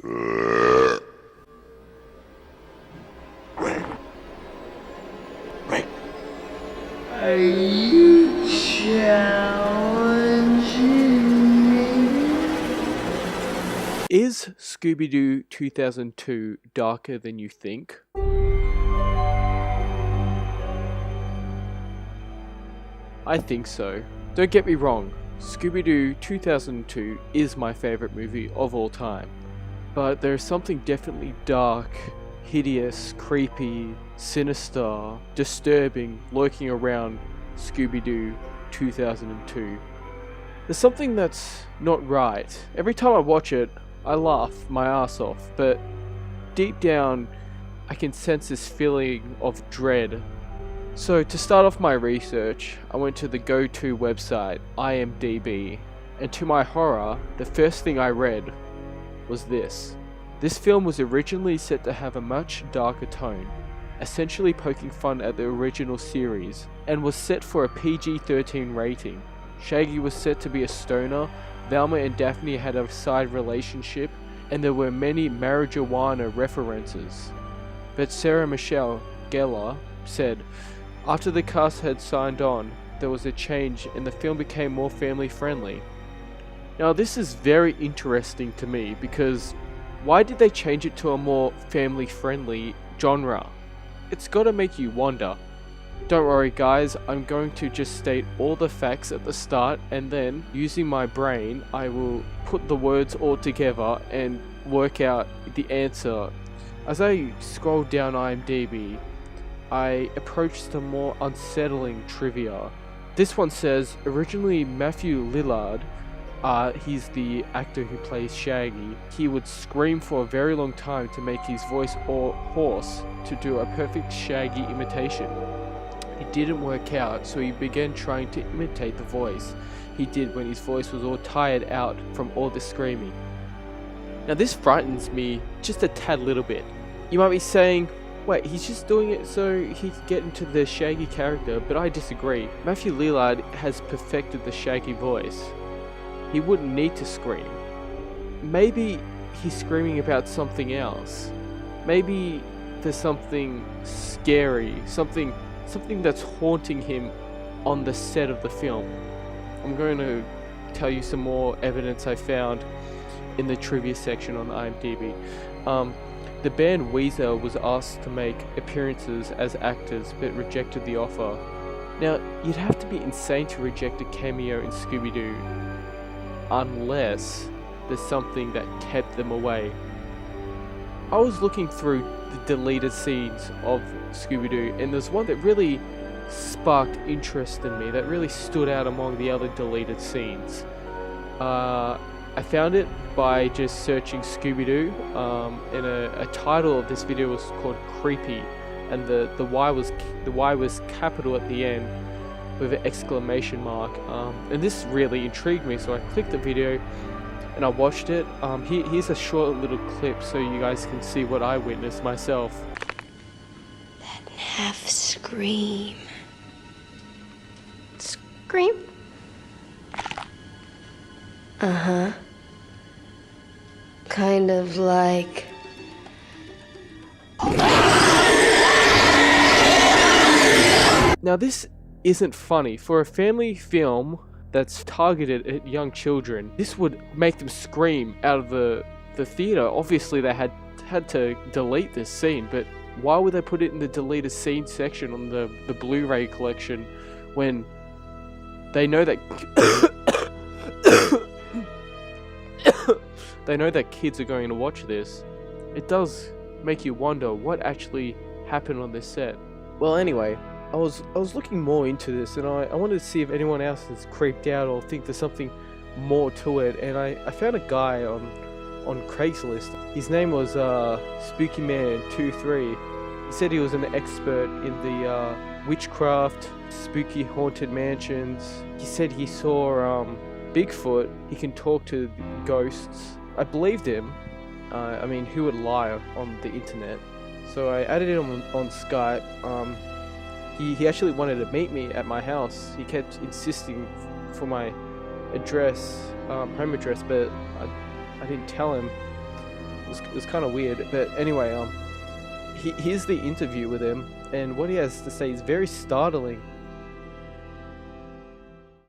Are you challenging me? Is Scooby-Doo 2002 darker than you think? I think so. Don't get me wrong, Scooby-Doo 2002 is my favourite movie of all time. But there's something definitely dark, hideous, creepy, sinister, disturbing lurking around Scooby-Doo 2002. There's something that's not right. Every time I watch it, I laugh my ass off, but deep down, I can sense this feeling of dread. So to start off my research, I went to the go-to website, IMDb, and to my horror, the first thing I read was this. This film was originally set to have a much darker tone, essentially poking fun at the original series, and was set for a PG-13 rating. Shaggy was set to be a stoner, Velma and Daphne had a side relationship, and there were many marijuana references. But Sarah Michelle Gellar said, after the cast had signed on, there was a change and the film became more family friendly. Now this is very interesting to me because why did they change it to a more family friendly genre? It's gotta make you wonder. Don't worry guys, I'm going to just state all the facts at the start and then, using my brain, I will put the words all together and work out the answer. As I scrolled down IMDb, I approached some more unsettling trivia. This one says, originally Matthew Lillard, he's the actor who plays Shaggy, he would scream for a very long time to make his voice all hoarse to do a perfect Shaggy imitation. It didn't work out, so he began trying to imitate the voice he did when his voice was all tired out from all the screaming. Now this frightens me just a tad little bit. You might be saying, wait, he's just doing it so he can get into the Shaggy character, but I disagree. Matthew Lillard has perfected the Shaggy voice. He wouldn't need to scream. Maybe he's screaming about something else. Maybe there's something scary, something that's haunting him on the set of the film. I'm going to tell you some more evidence I found in the trivia section on IMDb. The band Weezer was asked to make appearances as actors but rejected the offer. Now, you'd have to be insane to reject a cameo in Scooby-Doo unless there's something that kept them away. I was looking through the deleted scenes of Scooby-Doo and there's one that really sparked interest in me, that really stood out among the other deleted scenes. I found it by just searching Scooby-Doo, and a title of this video was called Creepy, and the Y was capital at the end with an exclamation mark. And this really intrigued me, so I clicked the video and I watched it. Here's a short little clip so you guys can see what I witnessed myself. That half scream. Scream? Uh-huh. Kind of like... Now this isn't funny. For a family film that's targeted at young children, this would make them scream out of the theater. Obviously they had to delete this scene, but why would they put it in the deleted scene section on the Blu-ray collection when they know that they know that kids are going to watch this? It does make you wonder what actually happened on this set. Well, anyway, I was looking more into this, and I wanted to see if anyone else is creeped out or think there's something more to it. And I found a guy on Craigslist. His name was SpookyMan23. He said he was an expert in the witchcraft, spooky haunted mansions. He said he saw Bigfoot. He can talk to ghosts. I believed him. I mean, who would lie on the internet? So I added him on Skype. He actually wanted to meet me at my house. He kept insisting for my address, home address, but I didn't tell him. It's kind of weird. But anyway, here's the interview with him, and what he has to say is very startling.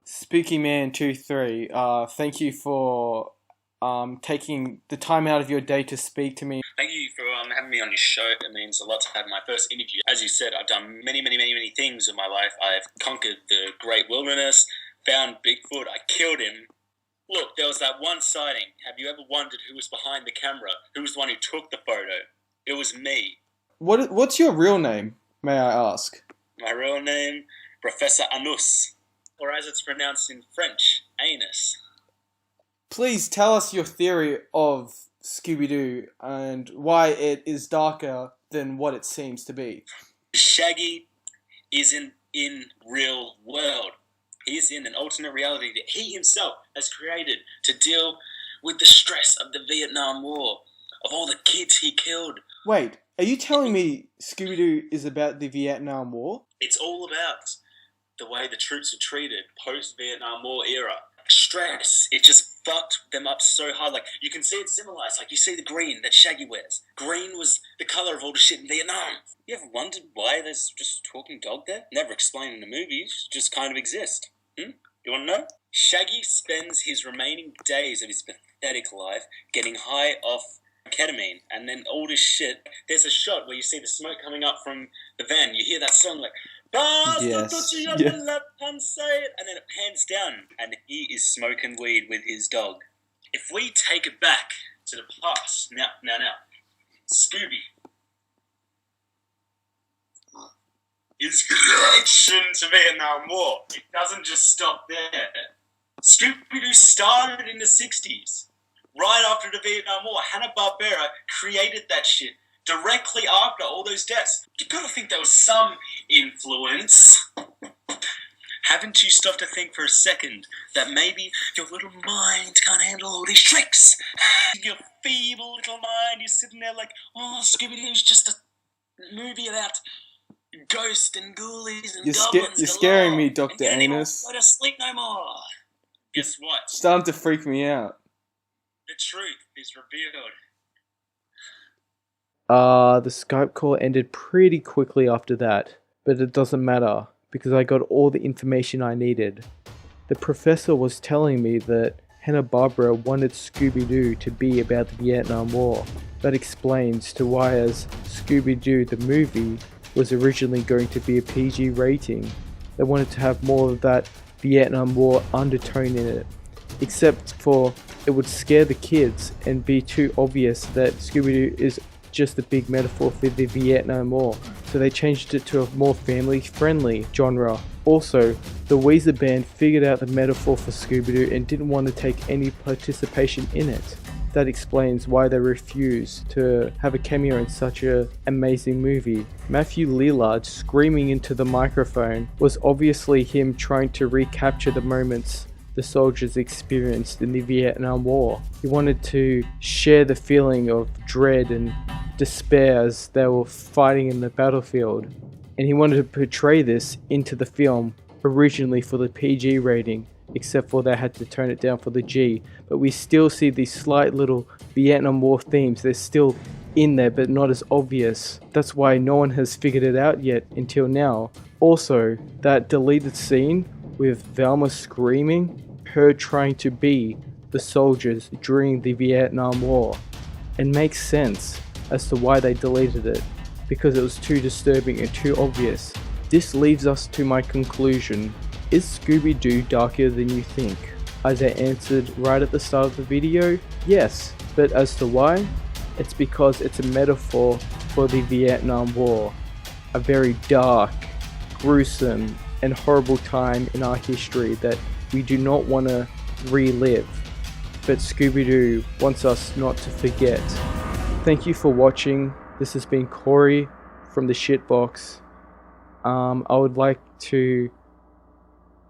Spooky Man 23, thank you for taking the time out of your day to speak to me. Thank you for having me on your show. It means a lot to have my first interview. As you said, I've done many things in my life. I've conquered the great wilderness, found Bigfoot, I killed him. Look, there was that one sighting. Have you ever wondered who was behind the camera? Who was the one who took the photo? It was me. What's your real name, may I ask? My real name, Professor Anus, or as it's pronounced in French, Anus. Please tell us your theory of Scooby-Doo and why it is darker than what it seems to be. Shaggy isn't in real world. He is in an alternate reality that he himself has created to deal with the stress of the Vietnam War, of all the kids he killed. Wait, are you telling me Scooby-Doo is about the Vietnam War? It's all about the way the troops were treated post-Vietnam War era. Stress, it just fucked them up so hard. Like, you can see it symbolized. Like, you see the green that Shaggy wears. Green was the color of all the shit in Vietnam. You ever wondered why there's just a talking dog there? Never explained in the movies, just kind of exist. You want to know? Shaggy spends his remaining days of his pathetic life getting high off ketamine, and then all this shit. There's a shot where you see the smoke coming up from the van. You hear that song like, Yes. on the left-hand side, and then it pans down, and he is smoking weed with his dog. If we take it back to the past, now, Scooby is connection to Vietnam War. It doesn't just stop there. Scooby-Doo started in the 60s, right after the Vietnam War. Hanna-Barbera created that shit directly after all those deaths. You gotta think there was some influence. Haven't you stopped to think for a second that maybe your little mind can't handle all these tricks? Your feeble little mind, you're sitting there like, oh, Scooby-Doo's just a movie about ghosts and ghoulies and goblins. You're scaring me, Dr. And you don't Anus. even go to sleep no more. Guess what? It's starting to freak me out. The truth is revealed. The Skype call ended pretty quickly after that, but it doesn't matter because I got all the information I needed. The professor was telling me that Hanna-Barbera wanted Scooby-Doo to be about the Vietnam War. That explains to why as Scooby-Doo the movie was originally going to be a PG rating. They wanted to have more of that Vietnam War undertone in it, except for it would scare the kids and be too obvious that Scooby-Doo is just a big metaphor for the Vietnam War, so they changed it to a more family-friendly genre. Also, the Weezer band figured out the metaphor for Scooby-Doo and didn't want to take any participation in it. That explains why they refused to have a cameo in such an amazing movie. Matthew Lillard screaming into the microphone was obviously him trying to recapture the moments the soldiers experienced in the Vietnam War. He wanted to share the feeling of dread and despair as they were fighting in the battlefield, and he wanted to portray this into the film originally for the PG rating, except for they had to turn it down for the G. But we still see these slight little Vietnam War themes. They're still in there, but not as obvious. That's why no one has figured it out yet until now. Also, that deleted scene with Velma screaming, her trying to be the soldiers during the Vietnam War, it makes sense as to why they deleted it, because it was too disturbing and too obvious. This leads us to my conclusion. Is Scooby-Doo darker than you think? As I answered right at the start of the video, yes. But as to why? It's because it's a metaphor for the Vietnam War. A very dark, gruesome, and horrible time in our history that we do not want to relive. But Scooby-Doo wants us not to forget. Thank you for watching. This has been Corey from the Shitbox. I would like to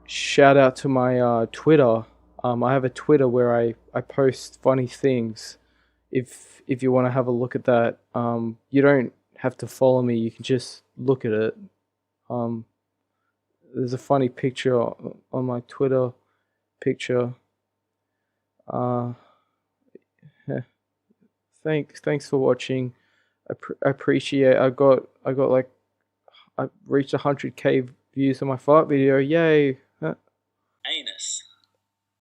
shout out to my Twitter. I have a Twitter where I post funny things. If you want to have a look at that, you don't have to follow me. You can just look at it. There's a funny picture on my Twitter picture. thanks for watching. I appreciate. I got like I reached 100K views on my fart video. Yay!